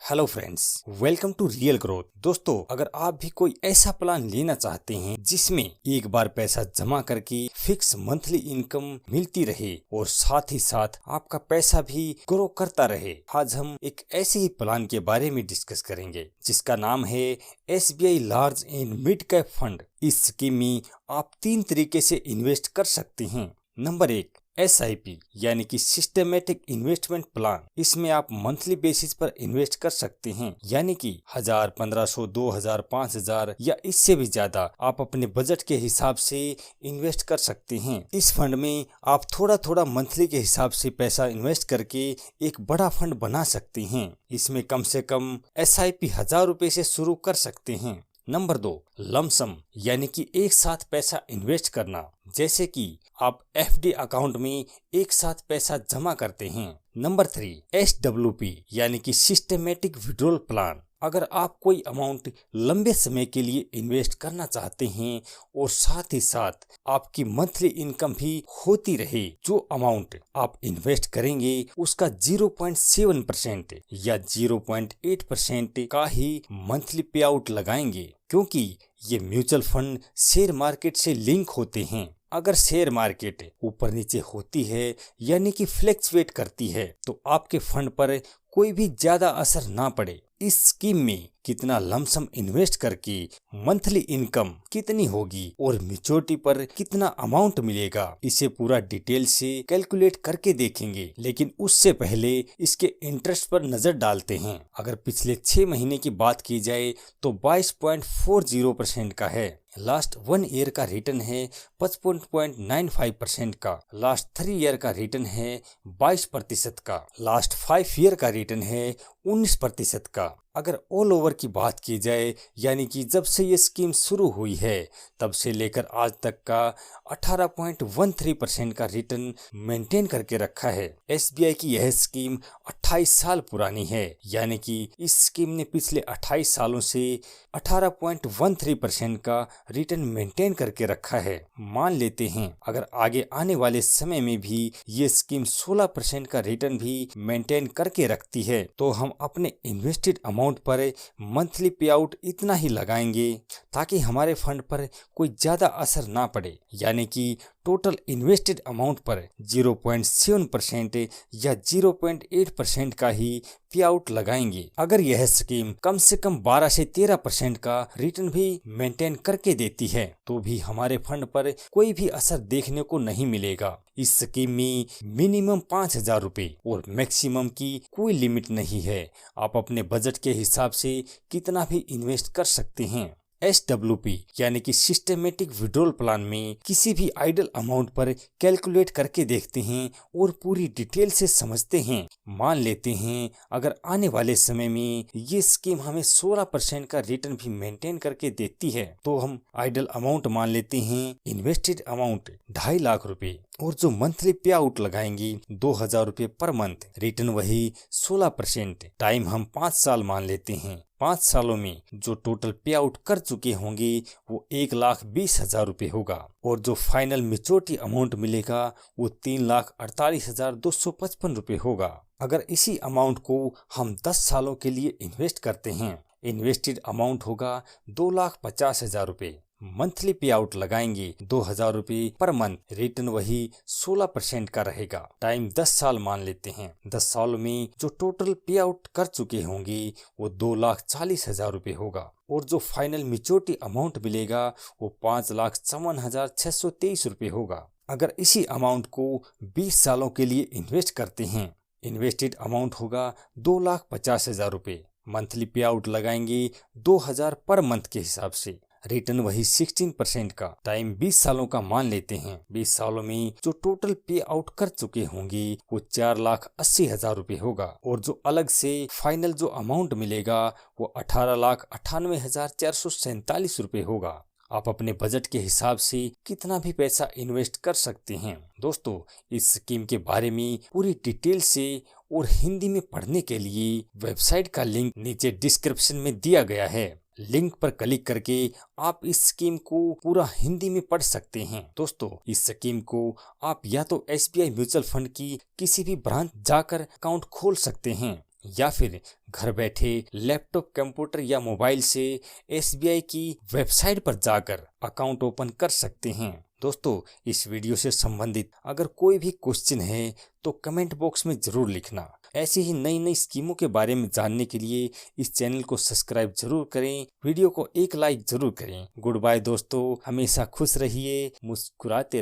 Hello friends, welcome to Real Growth. दोस्तों, अगर आप भी कोई ऐसा प्लान लेना चाहते हैं जिसमें एक बार पैसा जमा करके फिक्स मंथली इनकम मिलती रहे और साथ ही साथ आपका पैसा भी ग्रो करता रहे, आज हम एक ऐसे ही प्लान के बारे में डिस्कस करेंगे जिसका नाम है SBI large and mid cap fund. इस स्कीम में आप 3 तरीके से इन्वेस्ट कर सकते हैं। नंबर 1, SIP यानी कि सिस्टमेटिक इन्वेस्टमेंट प्लान। इसमें आप मंथली बेसिस पर इन्वेस्ट कर सकते हैं, यानी कि 1000, 1500, 2000, 5000 या इससे भी ज्यादा आप अपने बजट के हिसाब से इन्वेस्ट कर सकते हैं। इस फंड में आप थोड़ा थोड़ा मंथली के हिसाब से पैसा इन्वेस्ट करके एक बड़ा फंड बना सकते हैं। इसमें कम से कम SIP 1000 रुपए से शुरू कर सकते हैं। नंबर 2, लमसम यानी कि एक साथ पैसा इन्वेस्ट करना, जैसे कि आप FD अकाउंट में एक साथ पैसा जमा करते हैं। नंबर 3, SWP यानी कि सिस्टमेटिक विड्रॉल प्लान। अगर आप कोई अमाउंट लंबे समय के लिए इन्वेस्ट करना चाहते हैं और साथ ही साथ आपकी मंथली इनकम भी होती रहे, जो अमाउंट आप इन्वेस्ट करेंगे उसका 0.7% या 0.8% का ही मंथली पे आउट लगाएंगे, क्योंकि ये म्यूचुअल फंड शेयर मार्केट से लिंक होते हैं। अगर शेयर मार्केट ऊपर नीचे होती है यानी कि फ्लक्चुएट करती है, तो आपके फंड पर कोई भी ज्यादा असर ना पड़े। इस स्कीम में कितना लमसम इन्वेस्ट करके मंथली इनकम कितनी होगी और मैच्योरिटी पर कितना अमाउंट मिलेगा, इसे पूरा डिटेल से कैलकुलेट करके देखेंगे। लेकिन उससे पहले इसके इंटरेस्ट पर नजर डालते हैं। अगर पिछले 6 महीने की बात की जाए तो 22.40% का है। लास्ट 1 ईयर का रिटर्न है 55.95% का। लास्ट 3 ईयर का रिटर्न है 22% का। लास्ट 5 ईयर का रिटर्न है 19% का। अगर ऑल ओवर की बात की जाए, यानी कि जब से ये स्कीम शुरू हुई है तब से लेकर आज तक का 18.13% का रिटर्न मेंटेन करके रखा है। SBI की यह स्कीम 28 साल पुरानी है, यानी कि इस स्कीम ने पिछले 28 सालों से 18.13% का रिटर्न मेंटेन करके रखा है। मान लेते हैं अगर आगे आने वाले समय में भी ये स्कीम 16% का रिटर्न भी मेंटेन करके रखती है, तो हम अपने इन्वेस्टेड अमाउंट पर मंथली पे आउट इतना ही लगाएंगे ताकि हमारे फंड पर कोई ज्यादा असर ना पड़े, यानी कि टोटल इन्वेस्टेड अमाउंट पर 0.7% या 0.8% का ही पे आउट लगाएंगे। अगर यह स्कीम कम से कम 12 से 13% का रिटर्न भी मेंटेन करके देती है तो भी हमारे फंड पर कोई भी असर देखने को नहीं मिलेगा। इस स्कीम में मिनिमम 5000 रुपए और मैक्सिमम की कोई लिमिट नहीं है। आप अपने बजट के हिसाब से कितना भी इन्वेस्ट कर सकते हैं। SWP यानी कि सिस्टमेटिक विड्रॉल प्लान में किसी भी आइडल अमाउंट पर कैलकुलेट करके देखते हैं और पूरी डिटेल से समझते हैं। मान लेते हैं अगर आने वाले समय में ये स्कीम हमें 16% का रिटर्न भी मेंटेन करके देती है, तो हम आइडल अमाउंट मान लेते हैं इन्वेस्टेड अमाउंट 2.5 लाख रुपए और जो मंथली पे आउट लगाएंगे 2000 रुपए पर मंथ, रिटर्न वही 16%। टाइम हम 5 साल मान लेते हैं। 5 सालों में जो टोटल पे आउट कर चुके होंगे वो 1,20,000 रुपए होगा और जो फाइनल मैच्योरिटी अमाउंट मिलेगा वो 3,48,255 रुपए होगा। अगर इसी अमाउंट को हम 10 सालों के लिए इन्वेस्ट करते हैं, इन्वेस्टेड अमाउंट होगा 2,50,000 रुपए। मंथली पे आउट लगाएंगे 2000 रुपए पर मंथ, रिटर्न वही 16% का रहेगा। टाइम 10 साल मान लेते हैं। 10 सालों में जो टोटल पे आउट कर चुके होंगे वो 2,40,000 रुपए होगा और जो फाइनल मैच्योरिटी अमाउंट मिलेगा वो 5,54,623 रुपए होगा। अगर इसी अमाउंट को 20 सालों के लिए इन्वेस्ट करते हैं, इन्वेस्टेड अमाउंट होगा 2,50,000 रुपए। मंथली पे आउट लगाएंगे 2000 पर मंथ के हिसाब से, रिटर्न वही 16% का। टाइम 20 सालों का मान लेते हैं। 20 सालों में जो टोटल पे आउट कर चुके होंगे वो 4,80,000 रुपए होगा और जो अलग से फाइनल जो अमाउंट मिलेगा वो 18,98,447 रुपए होगा। आप अपने बजट के हिसाब से कितना भी पैसा इन्वेस्ट कर सकते हैं। दोस्तों, इस स्कीम के बारे में पूरी डिटेल से और हिंदी में पढ़ने के लिए वेबसाइट का लिंक नीचे डिस्क्रिप्शन में दिया गया है। लिंक पर क्लिक करके आप इस स्कीम को पूरा हिंदी में पढ़ सकते हैं। दोस्तों, इस स्कीम को आप या तो SBI म्यूचुअल फंड की किसी भी ब्रांच जाकर अकाउंट खोल सकते हैं या फिर घर बैठे लैपटॉप, कंप्यूटर या मोबाइल से SBI की वेबसाइट पर जाकर अकाउंट ओपन कर सकते हैं। दोस्तों, इस वीडियो से संबंधित अगर कोई भी क्वेश्चन है तो कमेंट बॉक्स में जरूर लिखना। ऐसी ही नई नई स्कीमों के बारे में जानने के लिए इस चैनल को सब्सक्राइब जरूर करें, वीडियो को एक लाइक जरूर करें। गुड बाय दोस्तों, हमेशा खुश रहिए, मुस्कुराते रहिए।